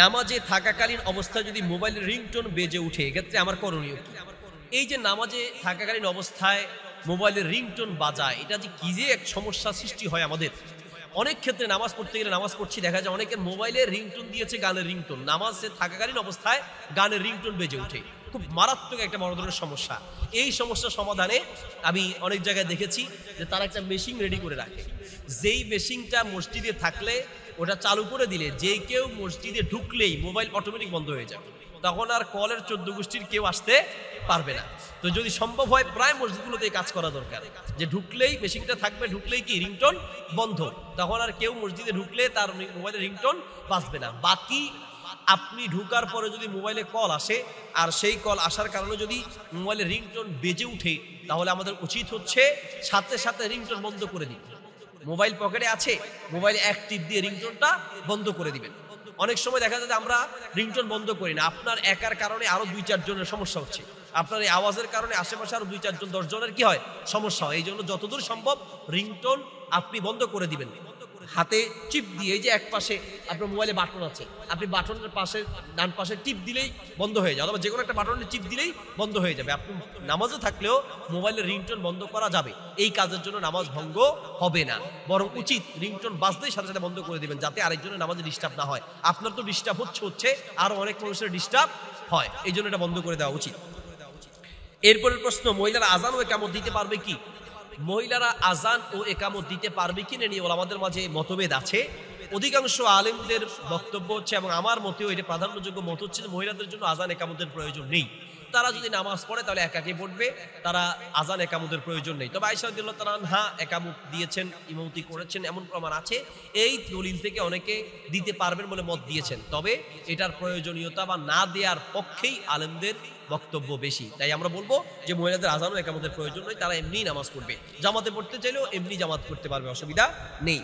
নামাজে থাকাকালীন অবস্থায় যদি মোবাইলের রিংটোন বেজে উঠে এক্ষেত্রে আমার করণীয় কি? এই যে নামাজে থাকাকালীন অবস্থায় মোবাইলের রিংটোন বাজায়, এটা যে কি যে এক সমস্যা সৃষ্টি হয় আমাদের। অনেক ক্ষেত্রে নামাজ পড়তে গেলে নামাজ পড়ছি দেখা যায় অনেকের মোবাইলের রিংটোন দিয়েছে গানের রিংটোন, নামাজে থাকাকালীন অবস্থায় গানের রিংটোন বেজে উঠে। খুব মারাত্মক একটা বড় ধরনের সমস্যা। এই সমস্যার সমাধানে আমি অনেক জায়গায় দেখেছি যে তারা একটা মেশিন রেডি করে রাখে, যেই মেশিনটা মসজিদে থাকলে ওটা চালু করে দিলে যে কেউ মসজিদে ঢুকলেই মোবাইল অটোমেটিক বন্ধ হয়ে যাবে, তখন আর কলের 14 গোষ্ঠীর কেউ আসতে পারবে না। তো যদি সম্ভব হয় প্রায় মসজিদগুলোতে কাজ করা দরকার, যে ঢুকলেই মেশিনটা থাকবে, ঢুকলেই কি রিংটোন বন্ধ, তখন আর কেউ মসজিদে ঢুকলে তার মোবাইলের রিংটোন বাজবে না। বাকি আপনি ঢুকার পরে যদি মোবাইলে কল আসে আর সেই কল আসার কারণে যদি মোবাইলের রিংটোন বেজে উঠে, তাহলে আমাদের উচিত হচ্ছে সাথে সাথে রিংটোন বন্ধ করে দিন। মোবাইল পকেটে আছে, মোবাইলে এক টিপ দিয়ে রিংটোনটা বন্ধ করে দিবেন। অনেক সময় দেখা যায় যে আমরা রিংটোন বন্ধ করি না, আপনার একার কারণে আরো 2-4 জনের সমস্যা হচ্ছে, আপনার এই আওয়াজের কারণে আশেপাশে আরো 2-4 জন 10 জনের কি হয় সমস্যা হয়। এই জন্য যতদূর সম্ভব রিংটোন আপনি বন্ধ করে দিবেন। হাতে টিপ দিয়ে, এই যে এক পাশে আপনার মোবাইলে বাটন আছে, আপনি বাটনের পাশে ডান পাশে টিপ দিলেই বন্ধ হয়ে যাবে, অথবা যে কোনো একটা বাটনে টিপ দিলেই বন্ধ হয়ে যাবে। আপনি নামাজে থাকলেও মোবাইলের রিংটোন বন্ধ করা যাবে। এই কাজের জন্য নামাজ ভঙ্গ হবে না, বরং উচিত রিংটোন বাজতেই সাথে সাথে বন্ধ করে দিবেন, যাতে আরেকজনের নামাজে ডিস্টার্ব না হয়। আপনার তো ডিস্টার্ব হচ্ছে আরো অনেক মানুষের ডিস্টার্ব হয়, এই জন্য এটা বন্ধ করে দেওয়া উচিত। এরপরের প্রশ্ন, মহিলারা আজান ও একামত দিতে পারবে কি? মহিলারা আজান ও একামত দিতে পারবে কি না নিয়ে ওলামাদের মাঝে মতভেদ আছে। অধিকাংশ আলেমদের বক্তব্য হচ্ছে, এবং আমার মতেও এটা প্রাধান্যযোগ্য মত হচ্ছে, যে মহিলাদের জন্য আজান একামতের প্রয়োজন নেই। তারা যদি নামাজ পড়ে তাহলে একাকে পড়বে, তারা আজান একামতের প্রয়োজন নেই। তবে আয়েশা রাদিয়াল্লাহু তাআলা আনহা একামত দিয়েছেন, ইমামতি করেছেন, এমন প্রমাণ আছে। এই দলিল থেকে অনেকে দিতে পারবেন বলে মত দিয়েছেন। তবে এটার প্রয়োজনীয়তা বা না দেওয়ার পক্ষেই আলেমদের বক্তব্য বেশি। তাই আমরা বলবো যে মহিলাদের আজান ও একামতের প্রয়োজন নেই, তারা এমনি নামাজ পড়বে। জামাতে পড়তে চাইলেও এমনি জামাত করতে পারবে, অসুবিধা নেই।